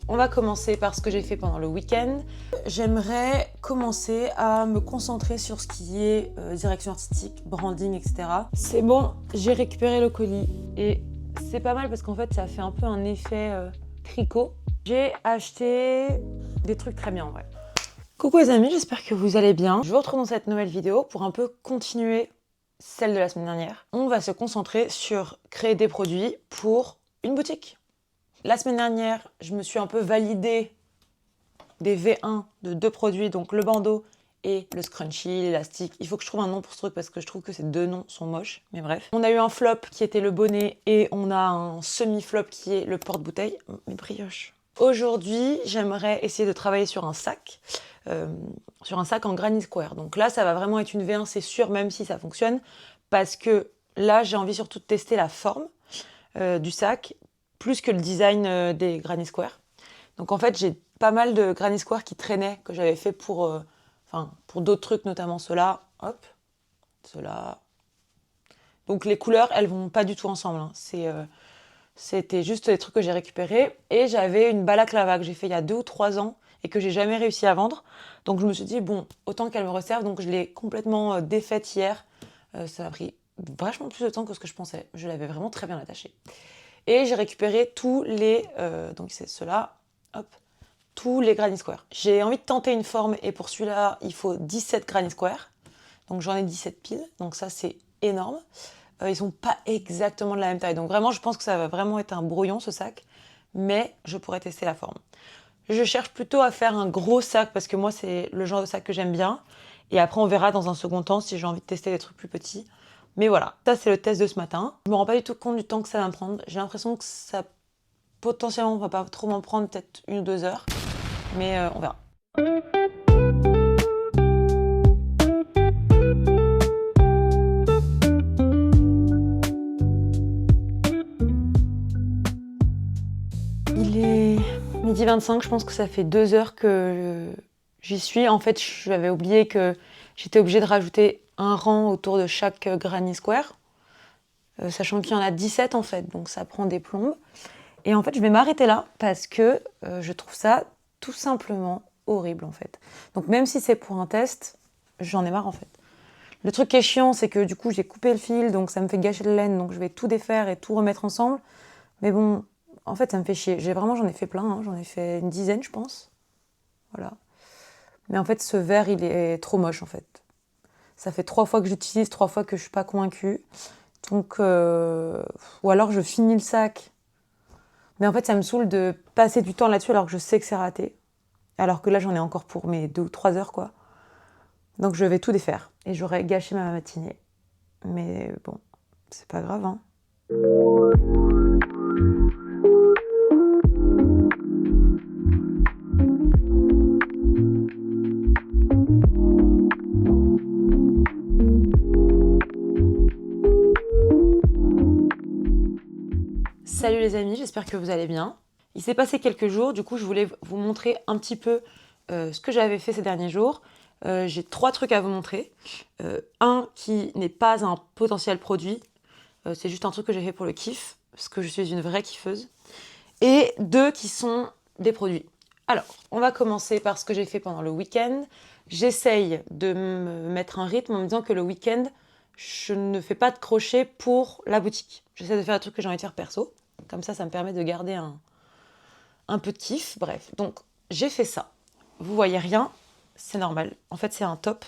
on va commencer par ce que j'ai fait pendant le week-end. J'aimerais commencer à me concentrer sur ce qui est direction artistique, branding, etc. C'est bon, j'ai récupéré le colis et c'est pas mal parce qu'en fait ça fait un peu un effet tricot. J'ai acheté des trucs très bien en vrai. Coucou les amis, j'espère que vous allez bien. Je vous retrouve dans cette nouvelle vidéo pour un peu continuer celle de la semaine dernière. On va se concentrer sur créer des produits pour une boutique. La semaine dernière, je me suis un peu validé des V1 de 2 produits, donc le bandeau et le scrunchie, l'élastique. Il faut que je trouve un nom pour ce truc parce que je trouve que ces deux noms sont moches, mais bref. On a eu un flop qui était le bonnet et on a un semi-flop qui est le porte-bouteille. Mes brioches. Aujourd'hui, j'aimerais essayer de travailler sur un sac en granny square. Donc là, ça va vraiment être une V1, c'est sûr, même si ça fonctionne, parce que là, j'ai envie surtout de tester la forme du sac, plus que le design des granny square. Donc en fait, j'ai pas mal de granny square qui traînaient, que j'avais fait pour d'autres trucs, notamment ceux-là. Hop, ceux-là. Donc les couleurs, elles vont pas du tout ensemble. Hein. C'était juste des trucs que j'ai récupérés. Et j'avais une balaclava que j'ai fait il y a 2 ou 3 ans et que j'ai jamais réussi à vendre. Donc je me suis dit, bon, autant qu'elle me resserve. Donc je l'ai complètement défaite hier. Ça m'a pris vachement plus de temps que ce que je pensais. Je l'avais vraiment très bien attachée. Et j'ai récupéré tous les... donc c'est ceux-là. Hop. Tous les granny square. J'ai envie de tenter une forme et pour celui-là, il faut 17 granny square. Donc j'en ai 17 piles. Donc ça, c'est énorme. Ils sont pas exactement de la même taille. Donc vraiment, je pense que ça va vraiment être un brouillon, ce sac. Mais je pourrais tester la forme. Je cherche plutôt à faire un gros sac parce que moi, c'est le genre de sac que j'aime bien. Et après, on verra dans un second temps si j'ai envie de tester des trucs plus petits. Mais voilà, ça, c'est le test de ce matin. Je me rends pas du tout compte du temps que ça va me prendre. J'ai l'impression que ça, potentiellement, va pas trop m'en prendre, peut-être 1 ou 2 heures. Mais on verra. Il est 12h25, je pense que ça fait 2 heures que j'y suis. En fait, j'avais oublié que j'étais obligée de rajouter un rang autour de chaque granny square, sachant qu'il y en a 17 en fait, donc ça prend des plombes. Et en fait, je vais m'arrêter là parce que je trouve ça tout simplement horrible en fait. Donc même si c'est pour un test, j'en ai marre en fait. Le truc qui est chiant, c'est que du coup, j'ai coupé le fil, donc ça me fait gâcher de laine, donc je vais tout défaire et tout remettre ensemble. Mais bon, en fait, ça me fait chier. J'en ai fait plein, hein. J'en ai fait une dizaine, je pense. Voilà. Mais en fait, ce verre, il est trop moche, en fait. Ça fait 3 fois que j'utilise, 3 fois que je suis pas convaincue. Donc, ou alors je finis le sac. Mais en fait, ça me saoule de passer du temps là-dessus alors que je sais que c'est raté. Alors que là, j'en ai encore pour mes 2 ou 3 heures, quoi. Donc, je vais tout défaire. Et j'aurais gâché ma matinée. Mais bon, c'est pas grave, hein. Salut les amis, j'espère que vous allez bien. Il s'est passé quelques jours, du coup je voulais vous montrer un petit peu ce que j'avais fait ces derniers jours. J'ai 3 trucs à vous montrer. Un qui n'est pas un potentiel produit, c'est juste un truc que j'ai fait pour le kiff, parce que je suis une vraie kiffeuse. Et 2 qui sont des produits. Alors, on va commencer par ce que j'ai fait pendant le week-end. J'essaye de me mettre un rythme en me disant que le week-end, je ne fais pas de crochet pour la boutique. J'essaie de faire des trucs que j'ai envie de faire perso. Comme ça me permet de garder un peu de kiff. Bref, donc j'ai fait ça. Vous voyez rien, c'est normal. En fait, c'est un top.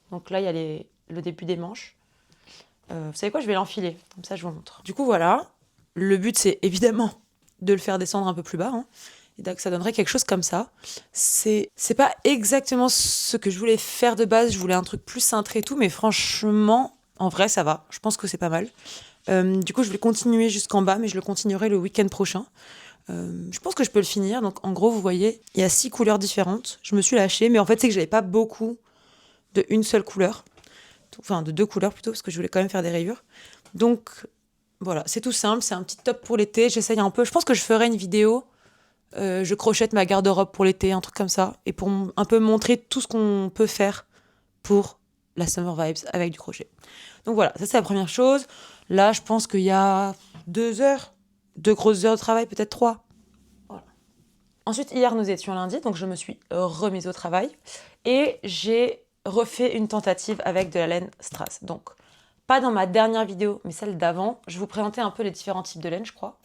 Donc là, il y a le début des manches. Vous savez quoi, je vais l'enfiler. Comme ça, je vous montre. Du coup, voilà. Le but, c'est évidemment de le faire descendre un peu plus bas. Hein. Et donc, ça donnerait quelque chose comme ça. C'est pas exactement ce que je voulais faire de base. Je voulais un truc plus cintré et tout. Mais franchement, en vrai, ça va. Je pense que c'est pas mal. Du coup, je vais continuer jusqu'en bas, mais je le continuerai le week-end prochain. Je pense que je peux le finir. Donc, en gros, vous voyez, il y a 6 couleurs différentes. Je me suis lâchée, mais en fait, c'est que j'avais pas beaucoup de une seule couleur. Enfin, de 2 couleurs plutôt, parce que je voulais quand même faire des rayures. Donc, voilà, c'est tout simple. C'est un petit top pour l'été. J'essaye un peu. Je pense que je ferai une vidéo. Je crochette ma garde-robe pour l'été, un truc comme ça. Et pour un peu montrer tout ce qu'on peut faire pour la Summer Vibes avec du crochet. Donc voilà, ça c'est la première chose. Là, je pense qu'il y a 2 heures, 2 grosses heures de travail, peut-être 3. Voilà. Ensuite, hier, nous étions lundi, donc je me suis remise au travail et j'ai refait une tentative avec de la laine strass. Donc, pas dans ma dernière vidéo, mais celle d'avant, je vous présentais un peu les différents types de laine, je crois.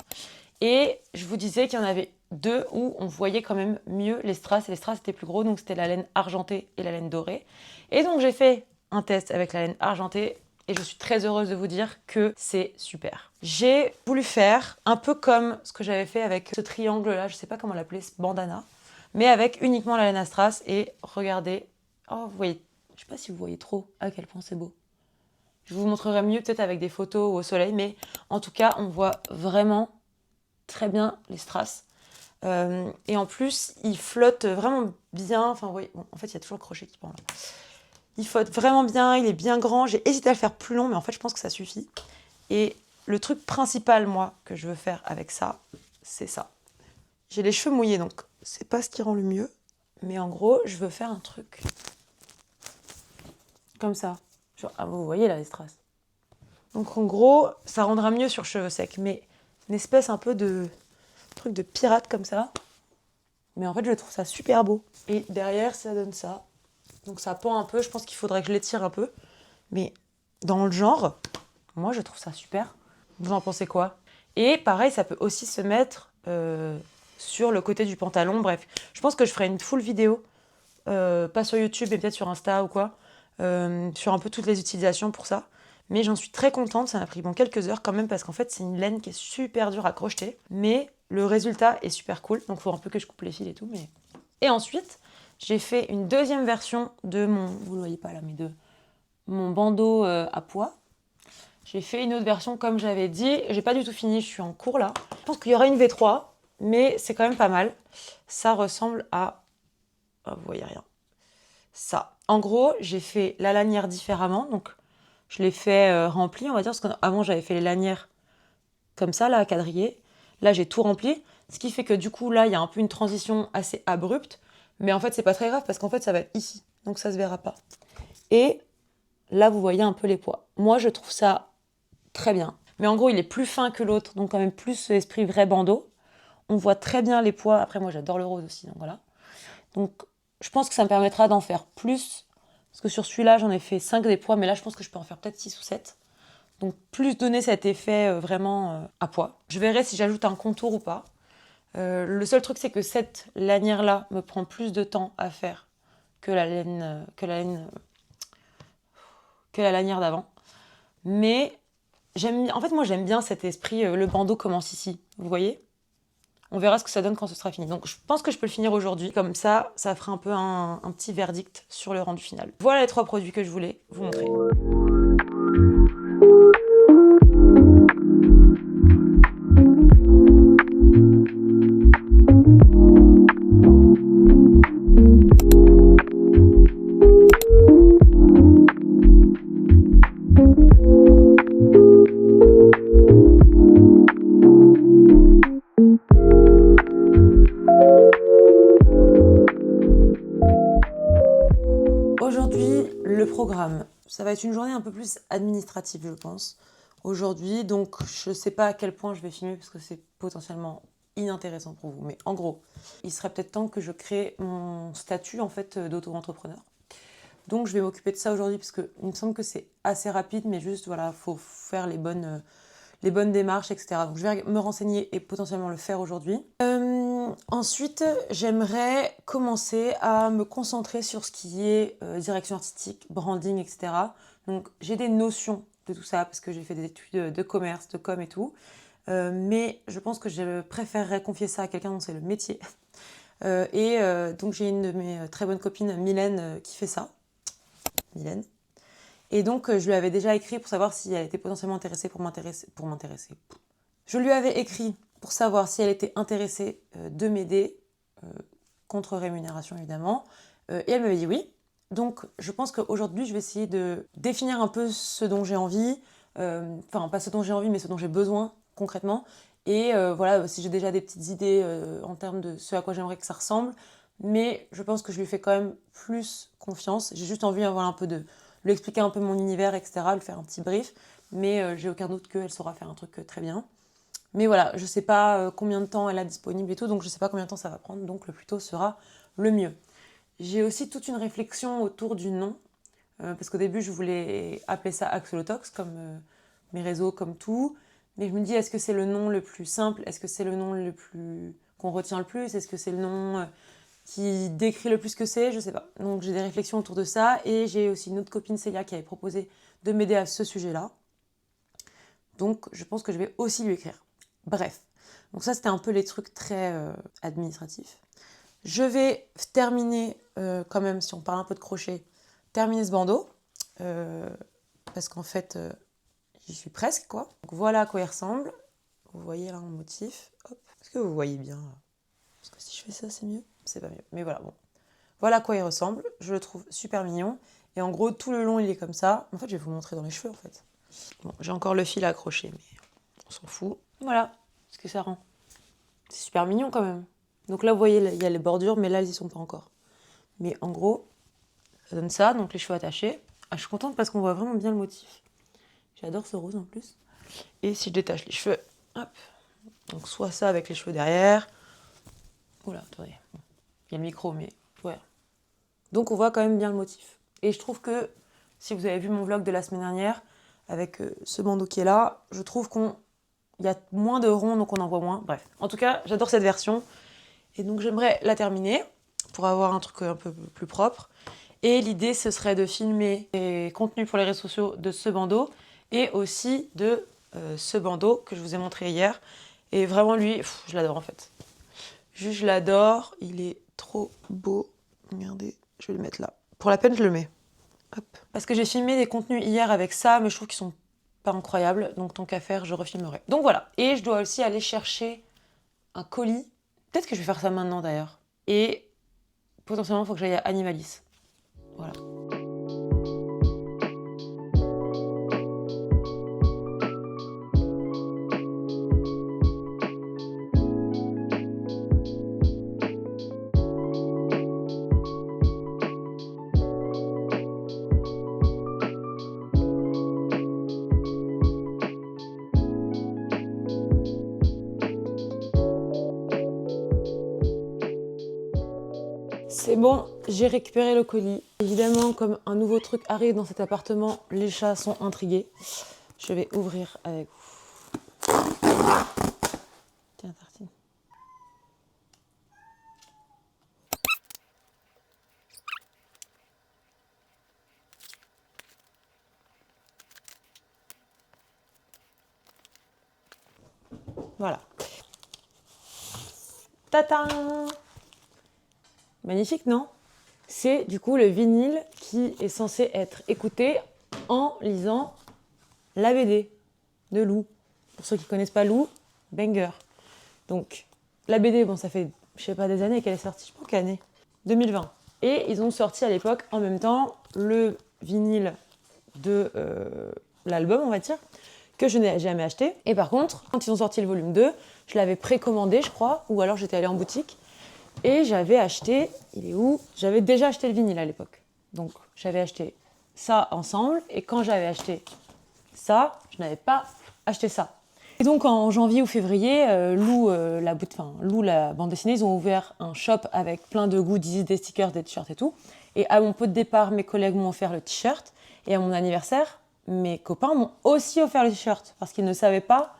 Et je vous disais qu'il y en avait deux où on voyait quand même mieux les strass, et les strass étaient plus gros, donc c'était la laine argentée et la laine dorée. Et donc j'ai fait un test avec la laine argentée, et je suis très heureuse de vous dire que c'est super. J'ai voulu faire un peu comme ce que j'avais fait avec ce triangle-là, je sais pas comment l'appeler, ce bandana, mais avec uniquement la laine à strass, et regardez, oh vous voyez, je sais pas si vous voyez trop à quel point c'est beau. Je vous montrerai mieux peut-être avec des photos ou au soleil, mais en tout cas, on voit vraiment très bien les strass. Et en plus, il flotte vraiment bien. Enfin, vous voyez, bon, en fait, il y a toujours le crochet qui pend là. Il flotte vraiment bien, il est bien grand. J'ai hésité à le faire plus long, mais en fait, je pense que ça suffit. Et le truc principal, moi, que je veux faire avec ça, c'est ça. J'ai les cheveux mouillés, donc c'est pas ce qui rend le mieux. Mais en gros, je veux faire un truc comme ça. Genre, ah, vous voyez là les strass. Donc en gros, ça rendra mieux sur cheveux secs, mais une espèce un peu de truc de pirate comme ça. Mais en fait, je trouve ça super beau. Et derrière, ça donne ça. Donc ça pend un peu. Je pense qu'il faudrait que je l'étire un peu. Mais dans le genre, moi, je trouve ça super. Vous en pensez quoi? Et pareil, ça peut aussi se mettre sur le côté du pantalon. Bref, je pense que je ferai une full vidéo. Pas sur YouTube, mais peut-être sur Insta ou quoi. Sur un peu toutes les utilisations pour ça. Mais j'en suis très contente. Ça m'a pris bon, quelques heures quand même parce qu'en fait, c'est une laine qui est super dure à crocheter. Mais le résultat est super cool. Donc, il faut un peu que je coupe les fils et tout. Mais... Et ensuite, j'ai fait une deuxième version de mon... Vous le voyez pas là, mais de mon bandeau à pois. J'ai fait une autre version comme j'avais dit. J'ai pas du tout fini, je suis en cours là. Je pense qu'il y aura une V3, mais c'est quand même pas mal. Ça ressemble à... Oh, vous voyez rien. Ça. En gros, j'ai fait la lanière différemment. Donc, je l'ai fait rempli, on va dire. Parce qu'avant, j'avais fait les lanières comme ça, là, à quadriller. Là, j'ai tout rempli. Ce qui fait que du coup, là, il y a un peu une transition assez abrupte. Mais en fait, c'est pas très grave parce qu'en fait, ça va être ici. Donc, ça se verra pas. Et là, vous voyez un peu les pois. Moi, je trouve ça très bien. Mais en gros, il est plus fin que l'autre. Donc, quand même plus esprit vrai bandeau. On voit très bien les pois. Après, moi, j'adore le rose aussi. Donc, voilà. Donc, je pense que ça me permettra d'en faire plus. Parce que sur celui-là, j'en ai fait 5 des pois. Mais là, je pense que je peux en faire peut-être 6 ou 7. Donc, plus donner cet effet vraiment à pois. Je verrai si j'ajoute un contour ou pas. Le seul truc, c'est que cette lanière-là me prend plus de temps à faire que la lanière d'avant. Mais en fait, moi, j'aime bien cet esprit. Le bandeau commence ici. Vous voyez? On verra ce que ça donne quand ce sera fini. Donc, je pense que je peux le finir aujourd'hui. Comme ça, ça fera un peu un petit verdict sur le rendu final. Voilà les 3 produits que je voulais vous montrer. Aujourd'hui, le programme, ça va être une journée un peu plus administrative, je pense. Aujourd'hui, donc je ne sais pas à quel point je vais filmer parce que c'est potentiellement inintéressant pour vous. Mais en gros, il serait peut-être temps que je crée mon statut en fait d'auto-entrepreneur. Donc je vais m'occuper de ça aujourd'hui parce qu'il me semble que c'est assez rapide, mais juste voilà, faut faire les bonnes démarches, etc. Donc je vais me renseigner et potentiellement le faire aujourd'hui. Ensuite, j'aimerais commencer à me concentrer sur ce qui est direction artistique, branding, etc. Donc j'ai des notions de tout ça parce que j'ai fait des études de commerce, de com et tout. Mais je pense que je préférerais confier ça à quelqu'un dont c'est le métier. Donc j'ai une de mes très bonnes copines, Mylène, qui fait ça. Mylène. Et donc, je lui avais déjà écrit pour savoir si elle était potentiellement intéressée pour m'intéresser. Je lui avais écrit pour savoir si elle était intéressée de m'aider, contre rémunération évidemment, et elle m'avait dit oui. Donc, je pense qu'aujourd'hui, je vais essayer de définir un peu ce dont j'ai envie, enfin, pas ce dont j'ai envie, mais ce dont j'ai besoin concrètement. Et voilà, si j'ai déjà des petites idées en termes de ce à quoi j'aimerais que ça ressemble, mais je pense que je lui fais quand même plus confiance. J'ai juste envie d'avoir un peu de lui expliquer un peu mon univers, etc., lui faire un petit brief, mais j'ai aucun doute qu'elle saura faire un truc très bien. Mais voilà, je sais pas combien de temps elle a disponible et tout, donc je sais pas combien de temps ça va prendre, donc le plus tôt sera le mieux. J'ai aussi toute une réflexion autour du nom, parce qu'au début je voulais appeler ça Axolotox, comme mes réseaux, comme tout, mais je me dis est-ce que c'est le nom le plus simple, est-ce que c'est le nom le plus qu'on retient le plus, est-ce que c'est le nom qui décrit le plus ce que c'est, je sais pas. Donc j'ai des réflexions autour de ça, et j'ai aussi une autre copine Célia qui avait proposé de m'aider à ce sujet-là. Donc je pense que je vais aussi lui écrire. Bref, donc ça c'était un peu les trucs très administratifs. Je vais terminer, quand même, si on parle un peu de crochet, terminer ce bandeau, parce qu'en fait, j'y suis presque, quoi. Donc voilà à quoi il ressemble. Vous voyez là en motif. Hop. Est-ce que vous voyez bien là? Parce que si je fais ça, c'est mieux. C'est pas mieux, mais voilà, bon. Voilà à quoi il ressemble. Je le trouve super mignon. Et en gros, tout le long, il est comme ça. En fait, je vais vous montrer dans les cheveux, en fait. Bon, j'ai encore le fil à accrocher, mais on s'en fout. Voilà ce que ça rend. C'est super mignon quand même. Donc là, vous voyez, il y a les bordures, mais là, elles y sont pas encore. Mais en gros, ça donne ça, donc les cheveux attachés. Ah, je suis contente parce qu'on voit vraiment bien le motif. J'adore ce rose en plus. Et si je détache les cheveux, hop. Donc soit ça avec les cheveux derrière. Oula, attendez. Il y a le micro, mais ouais. Donc on voit quand même bien le motif. Et je trouve que, si vous avez vu mon vlog de la semaine dernière, avec ce bandeau qui est là, je trouve qu'il y a moins de ronds, donc on en voit moins. Bref, en tout cas, j'adore cette version. Et donc j'aimerais la terminer pour avoir un truc un peu plus propre. Et l'idée, ce serait de filmer les contenus pour les réseaux sociaux de ce bandeau et aussi de ce bandeau que je vous ai montré hier. Et vraiment, lui, je l'adore en fait. Juste, je l'adore. Il est trop beau. Regardez, je vais le mettre là. Pour la peine, je le mets. Hop. Parce que j'ai filmé des contenus hier avec ça, mais je trouve qu'ils sont pas incroyables. Donc, tant qu'à faire, je refilmerai. Donc voilà. Et je dois aussi aller chercher un colis. Peut-être que je vais faire ça maintenant d'ailleurs. Et potentiellement, il faut que j'aille à Animalis. Voilà. C'est bon, j'ai récupéré le colis. Évidemment, comme un nouveau truc arrive dans cet appartement, les chats sont intrigués. Je vais ouvrir avec vous. Tiens, tartine. Voilà. Tatin! Magnifique, non? C'est du coup le vinyle qui est censé être écouté en lisant la BD de Lou. Pour ceux qui connaissent pas Lou, banger. Donc, la BD, bon, ça fait, je sais pas, des années qu'elle est sortie. Je sais pas quelle année. 2020. Et ils ont sorti à l'époque, en même temps, le vinyle de l'album, on va dire, que je n'ai jamais acheté. Et par contre, quand ils ont sorti le volume 2, je l'avais précommandé, je crois, ou alors j'étais allée en boutique. Et j'avais acheté, il est où? J'avais déjà acheté le vinyle à l'époque. Donc j'avais acheté ça ensemble, et quand j'avais acheté ça, je n'avais pas acheté ça. Et donc en janvier ou février, Lou, la bande dessinée, ils ont ouvert un shop avec plein de goodies, des stickers, des t-shirts et tout. Et à mon pot de départ, mes collègues m'ont offert le t-shirt. Et à mon anniversaire, mes copains m'ont aussi offert le t-shirt, parce qu'ils ne savaient pas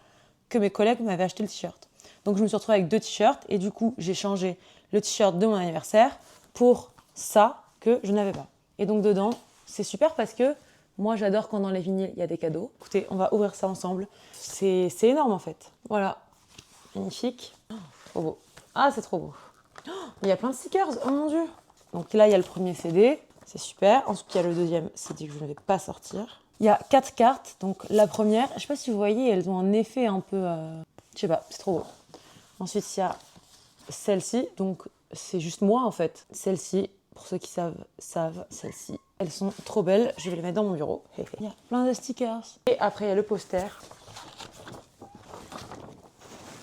que mes collègues m'avaient acheté le t-shirt. Donc je me suis retrouvée avec 2 t-shirts, et du coup j'ai changé le t-shirt de mon anniversaire pour ça que je n'avais pas. Et donc dedans, c'est super parce que moi j'adore quand dans les vinyles il y a des cadeaux. Écoutez, on va ouvrir ça ensemble. C'est énorme en fait. Voilà, magnifique. Oh, trop beau. Ah, c'est trop beau. Oh, il y a plein de stickers, oh mon dieu. Donc là il y a le premier CD, c'est super. Ensuite il y a le deuxième CD que je ne vais pas sortir. Il y a 4 cartes, donc la première, je sais pas si vous voyez, elles ont un effet un peu... je sais pas, c'est trop beau. Ensuite il y a celle-ci, donc c'est juste moi en fait. Celle-ci, pour ceux qui savent, celle-ci. Elles sont trop belles, je vais les mettre dans mon bureau. Il y a plein de stickers. Et après il y a le poster.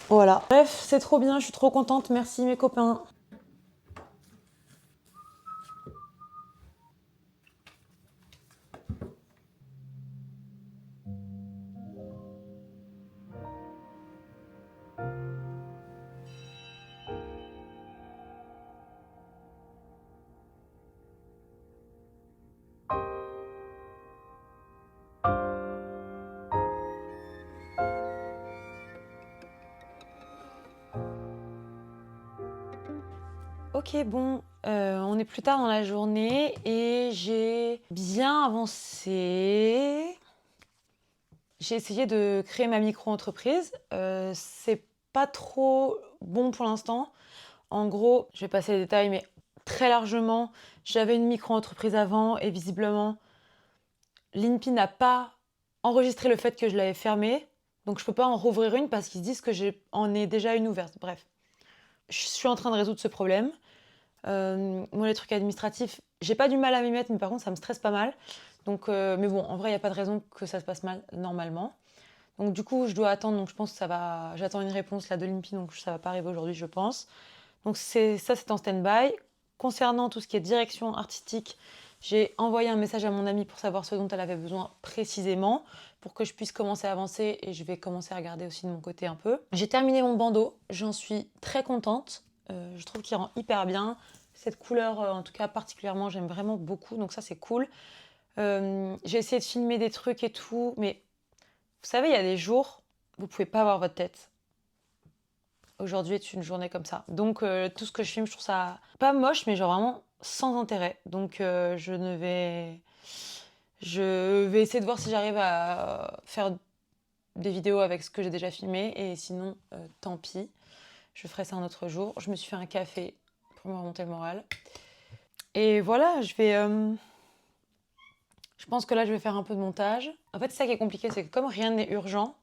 Voilà. Bref, c'est trop bien, je suis trop contente, merci mes copains. Ok, bon, on est plus tard dans la journée et j'ai bien avancé. J'ai essayé de créer ma micro-entreprise. C'est pas trop bon pour l'instant. En gros, je vais passer les détails, mais très largement, j'avais une micro-entreprise avant et visiblement, l'INPI n'a pas enregistré le fait que je l'avais fermée. Donc je peux pas en rouvrir une parce qu'ils se disent que j'en ai déjà une ouverte. Bref, je suis en train de résoudre ce problème. Moi, les trucs administratifs, j'ai pas du mal à m'y mettre, mais par contre, ça me stresse pas mal. Donc, mais bon, en vrai, il n'y a pas de raison que ça se passe mal normalement. Donc, du coup, je dois attendre. Donc, je pense que ça va. J'attends une réponse là de l'INPI, donc ça va pas arriver aujourd'hui, je pense. Donc, c'est en stand-by. Concernant tout ce qui est direction artistique, j'ai envoyé un message à mon amie pour savoir ce dont elle avait besoin précisément, pour que je puisse commencer à avancer et je vais commencer à regarder aussi de mon côté un peu. J'ai terminé mon bandeau, j'en suis très contente. Je trouve qu'il rend hyper bien. Cette couleur, en tout cas particulièrement, j'aime vraiment beaucoup, donc ça c'est cool. J'ai essayé de filmer des trucs et tout, mais vous savez, il y a des jours, vous pouvez pas voir votre tête. Aujourd'hui est une journée comme ça. Donc tout ce que je filme, je trouve ça pas moche, mais genre vraiment sans intérêt. Donc je vais essayer de voir si j'arrive à faire des vidéos avec ce que j'ai déjà filmé, et sinon, tant pis. Je ferai ça un autre jour. Je me suis fait un café pour me remonter le moral. Et voilà, je pense que là, je vais faire un peu de montage. En fait, c'est ça qui est compliqué, c'est que comme rien n'est urgent,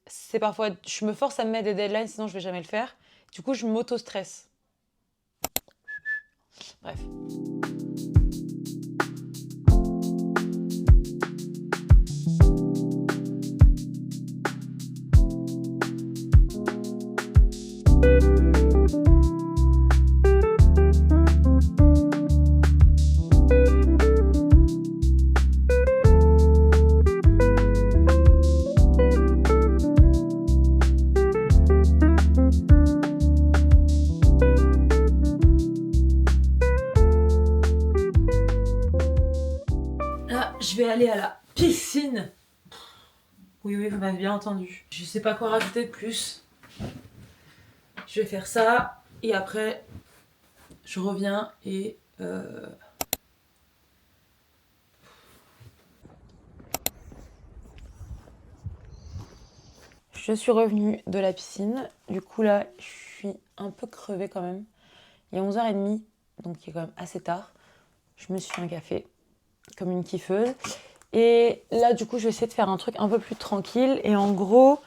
c'est parfois... Je me force à me mettre des deadlines, sinon je vais jamais le faire. Du coup, je m'auto-stresse. Bref. Là, je vais aller à la piscine. Oui, oui, vous m'avez bien entendu. Je sais pas quoi rajouter de plus. Je vais faire ça et après, je reviens et... Je suis revenue de la piscine. Du coup, là, je suis un peu crevée quand même. Il est 11h30, donc il est quand même assez tard. Je me suis fait un café, comme une kiffeuse. Et là, du coup, je vais essayer de faire un truc un peu plus tranquille. Et en gros,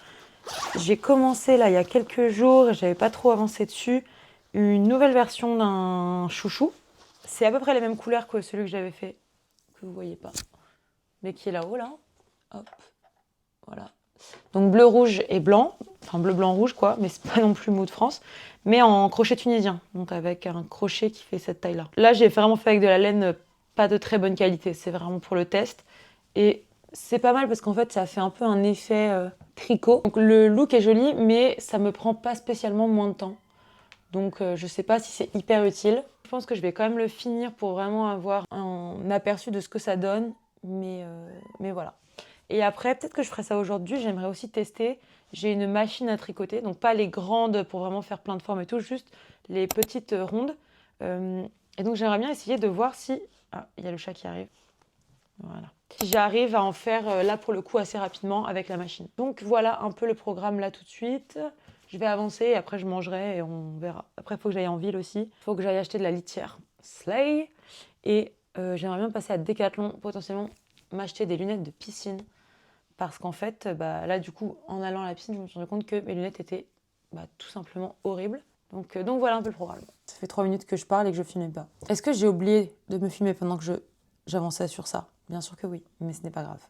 j'ai commencé là il y a quelques jours, et j'avais pas trop avancé dessus, une nouvelle version d'un chouchou. C'est à peu près les mêmes couleurs que celui que j'avais fait, que vous voyez pas, mais qui est là-haut, là. Hop, voilà. Donc bleu, rouge et blanc, enfin bleu, blanc, rouge quoi, mais c'est pas non plus Mood France, mais en crochet tunisien, donc avec un crochet qui fait cette taille-là. Là, j'ai vraiment fait avec de la laine pas de très bonne qualité, c'est vraiment pour le test. Et c'est pas mal parce qu'en fait, ça fait un peu un effet tricot. Donc le look est joli, mais ça me prend pas spécialement moins de temps. Donc je sais pas si c'est hyper utile. Je pense que je vais quand même le finir pour vraiment avoir un aperçu de ce que ça donne, mais voilà. Et après, peut-être que je ferai ça aujourd'hui. J'aimerais aussi tester. J'ai une machine à tricoter, donc pas les grandes pour vraiment faire plein de formes et tout, juste les petites rondes. Et donc j'aimerais bien essayer de voir si... Ah, il y a le chat qui arrive. Voilà. Si j'arrive à en faire là pour le coup assez rapidement avec la machine. Donc voilà un peu le programme là tout de suite. Je vais avancer et après je mangerai et on verra. Après il faut que j'aille en ville aussi. Il faut que j'aille acheter de la litière. Slay. Et j'aimerais bien passer à Decathlon, potentiellement m'acheter des lunettes de piscine. Parce qu'en fait, là du coup, en allant à la piscine, je me suis rendu compte que mes lunettes étaient tout simplement horribles. Donc voilà un peu le programme. Ça fait 3 minutes que je parle et que je filmais pas. Est-ce que j'ai oublié de me filmer pendant que j'avançais sur ça? Bien sûr que oui, mais ce n'est pas grave.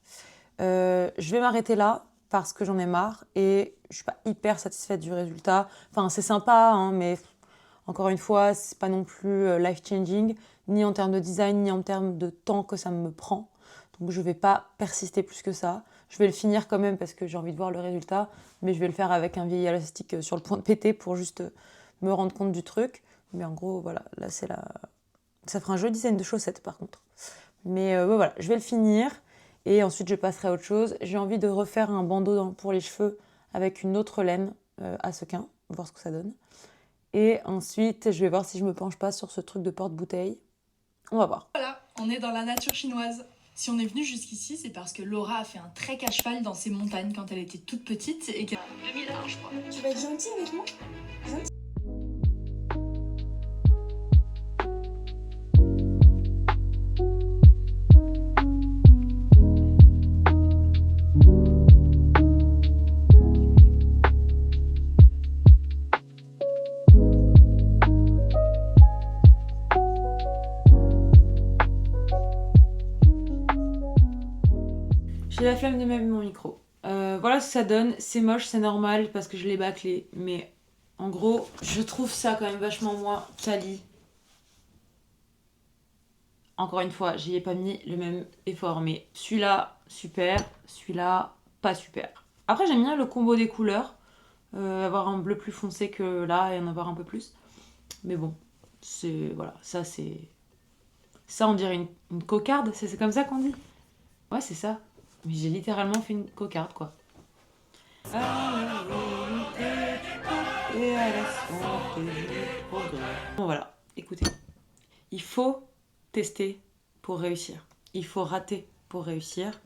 Je vais m'arrêter là parce que j'en ai marre et je suis pas hyper satisfaite du résultat. Enfin, c'est sympa, hein, mais encore une fois, c'est pas non plus life-changing, ni en termes de design, ni en termes de temps que ça me prend. Donc je vais pas persister plus que ça. Je vais le finir quand même parce que j'ai envie de voir le résultat, mais je vais le faire avec un vieil élastique sur le point de péter pour juste me rendre compte du truc. Mais en gros, voilà, là c'est la... Ça fera un joli design de chaussettes par contre. Mais voilà, je vais le finir et ensuite je passerai à autre chose. J'ai envie de refaire un bandeau pour les cheveux avec une autre laine à sequin, voir ce que ça donne. Et ensuite, je vais voir si je me penche pas sur ce truc de porte-bouteille. On va voir. Voilà, on est dans la nature chinoise. Si on est venu jusqu'ici, c'est parce que Laura a fait un trek à cheval dans ces montagnes quand elle était toute petite et qu'elle a 2000 ans, je crois. Tu vas être gentil avec moi? J'ai la flemme de mettre mon micro. Voilà ce que ça donne. C'est moche, c'est normal parce que je l'ai bâclé. Mais en gros, je trouve ça quand même vachement moins quali. Encore une fois, j'y ai pas mis le même effort. Mais celui-là, super. Celui-là, pas super. Après, j'aime bien le combo des couleurs. Avoir un bleu plus foncé que là et en avoir un peu plus. Mais bon, c'est... Voilà, ça c'est... Ça, on dirait une cocarde. C'est comme ça qu'on dit? Ouais, c'est ça. Mais j'ai littéralement fait une cocarde, quoi. Et à la santé du progrès. Bon, voilà, écoutez. Il faut tester pour réussir. Il faut rater pour réussir.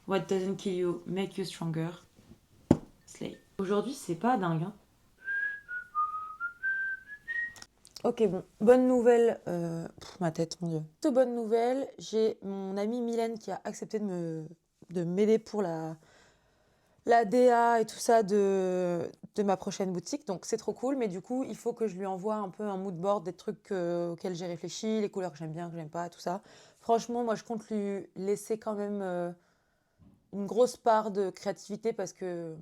What doesn't kill you make you stronger. Slay. Aujourd'hui, c'est pas dingue, hein. Ok, bon, bonne nouvelle. Ma tête, mon Dieu. Toute bonne nouvelle, j'ai mon amie Mylène qui a accepté de m'aider pour la DA et tout ça de ma prochaine boutique. Donc c'est trop cool, mais du coup, il faut que je lui envoie un peu un mood board des trucs auxquels j'ai réfléchi, les couleurs que j'aime bien, que j'aime pas, tout ça. Franchement, moi, je compte lui laisser quand même une grosse part de créativité parce que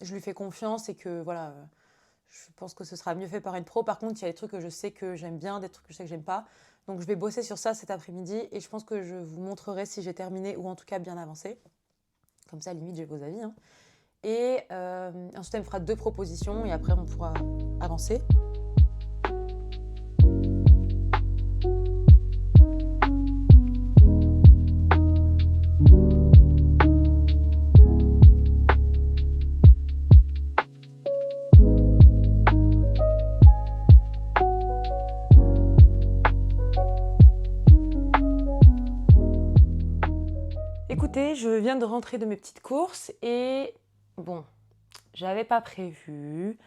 je lui fais confiance et que voilà, je pense que ce sera mieux fait par une pro. Par contre, il y a des trucs que je sais que j'aime bien, des trucs que je sais que j'aime pas. Donc je vais bosser sur ça cet après-midi et je pense que je vous montrerai si j'ai terminé ou en tout cas bien avancé. Comme ça, limite, j'ai vos avis, hein. Et ensuite, elle me fera 2 propositions et après, on pourra avancer. Écoutez, je viens de rentrer de mes petites courses et bon, j'avais pas prévu,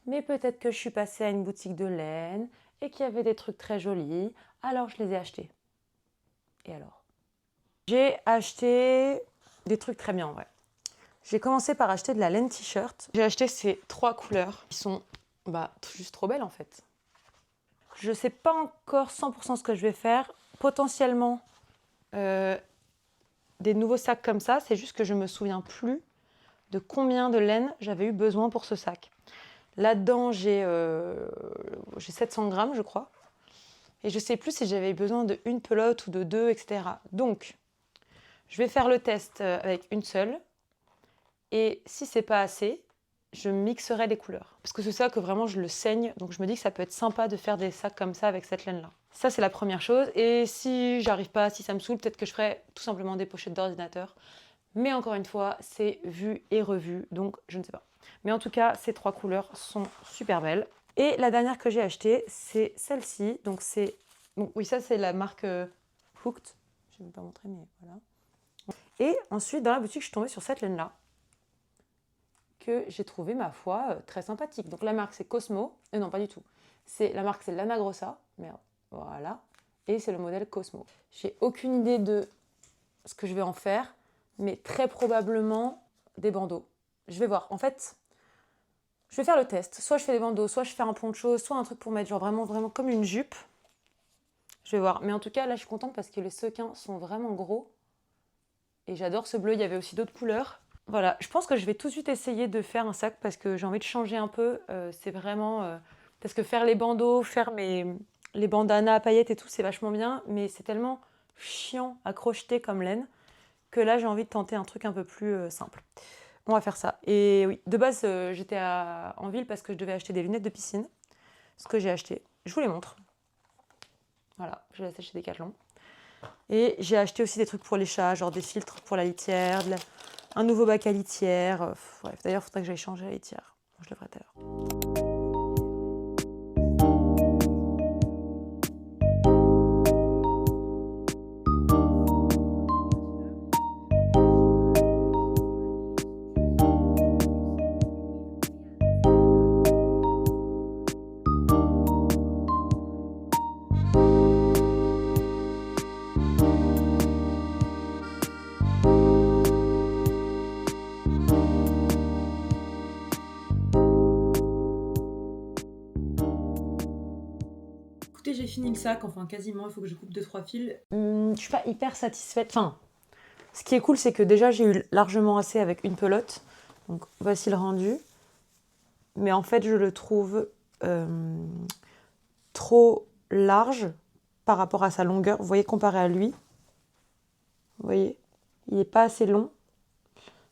mais peut-être que je suis passée à une boutique de laine et qu'il y avait des trucs très jolis, alors je les ai achetés. Et alors? J'ai acheté des trucs très bien en vrai. J'ai commencé par acheter de la laine t-shirt. J'ai acheté ces 3 couleurs qui sont juste trop belles en fait. Je sais pas encore 100% ce que je vais faire. Potentiellement des nouveaux sacs comme ça, c'est juste que je me souviens plus de combien de laine j'avais eu besoin pour ce sac. Là-dedans, j'ai 700 grammes, je crois. Et je ne sais plus si j'avais besoin de une pelote ou de 2, etc. Donc, je vais faire le test avec une seule. Et si c'est pas assez, je mixerai les couleurs. Parce que c'est ça que vraiment je le saigne. Donc, je me dis que ça peut être sympa de faire des sacs comme ça avec cette laine-là. Ça, c'est la première chose. Et si j'arrive pas, si ça me saoule, peut-être que je ferai tout simplement des pochettes d'ordinateur. Mais encore une fois, c'est vu et revu, donc je ne sais pas. Mais en tout cas, ces 3 couleurs sont super belles. Et la dernière que j'ai achetée, c'est celle-ci. Donc c'est... Bon, oui, ça c'est la marque Hooked. Je ne vais pas montrer, mais voilà. Et ensuite, dans la boutique, je suis tombée sur cette laine-là, que j'ai trouvée, ma foi, très sympathique. Donc la marque, c'est Cosmo. Non, pas du tout. La marque, c'est Lana Grossa. Merde, voilà. Et c'est le modèle Cosmo. J'ai aucune idée de ce que je vais en faire, mais très probablement des bandeaux. Je vais voir. En fait, je vais faire le test. Soit je fais des bandeaux, soit je fais un poncho, soit un truc pour mettre genre vraiment comme une jupe. Je vais voir. Mais en tout cas, là, je suis contente parce que les sequins sont vraiment gros. Et j'adore ce bleu. Il y avait aussi d'autres couleurs. Voilà. Je pense que je vais tout de suite essayer de faire un sac parce que j'ai envie de changer un peu. C'est vraiment... parce que faire les bandeaux, faire les bandanas à paillettes et tout, c'est vachement bien. Mais c'est tellement chiant à crocheter comme laine que là, j'ai envie de tenter un truc un peu plus simple. On va faire ça. Et oui, de base, j'étais en ville parce que je devais acheter des lunettes de piscine. Ce que j'ai acheté. Je vous les montre. Voilà, je les ai chez Decathlon. Et j'ai acheté aussi des trucs pour les chats, genre des filtres pour la litière, un nouveau bac à litière. Bref, d'ailleurs, il faudrait que j'aille changer la litière. Je le ferai tout à l'heure. Écoutez, j'ai fini le sac, enfin quasiment, il faut que je coupe 2-3 fils. Je suis pas hyper satisfaite. Enfin, ce qui est cool, c'est que déjà j'ai eu largement assez avec une pelote. Donc voici le rendu. Mais en fait, je le trouve trop large par rapport à sa longueur. Vous voyez, comparé à lui, vous voyez, il n'est pas assez long.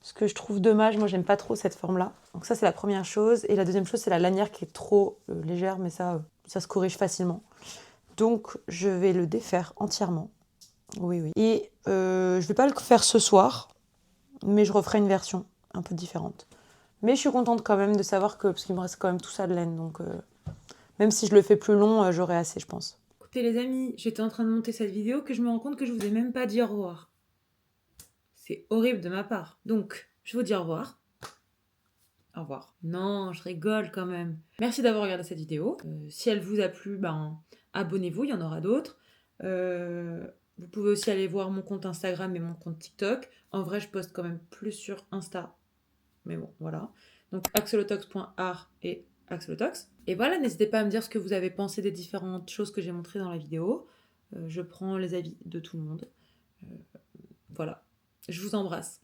Ce que je trouve dommage, moi j'aime pas trop cette forme-là. Donc ça c'est la première chose. Et la deuxième chose, c'est la lanière qui est trop légère, mais ça se corrige facilement. Donc je vais le défaire entièrement. Oui, oui. Et je vais pas le faire ce soir, mais je referai une version un peu différente. Mais je suis contente quand même de savoir que, parce qu'il me reste quand même tout ça de laine, donc même si je le fais plus long, j'aurai assez, je pense. Écoutez les amis, j'étais en train de monter cette vidéo que je me rends compte que je vous ai même pas dit au revoir. C'est horrible de ma part. Donc, je vous dis au revoir. Au revoir. Non, je rigole quand même. Merci d'avoir regardé cette vidéo. Si elle vous a plu, abonnez-vous, il y en aura d'autres. Vous pouvez aussi aller voir mon compte Instagram et mon compte TikTok. En vrai, je poste quand même plus sur Insta. Mais bon, voilà. Donc, axolotox.art et axolotox. Et voilà, n'hésitez pas à me dire ce que vous avez pensé des différentes choses que j'ai montrées dans la vidéo. Je prends les avis de tout le monde. Voilà. Je vous embrasse.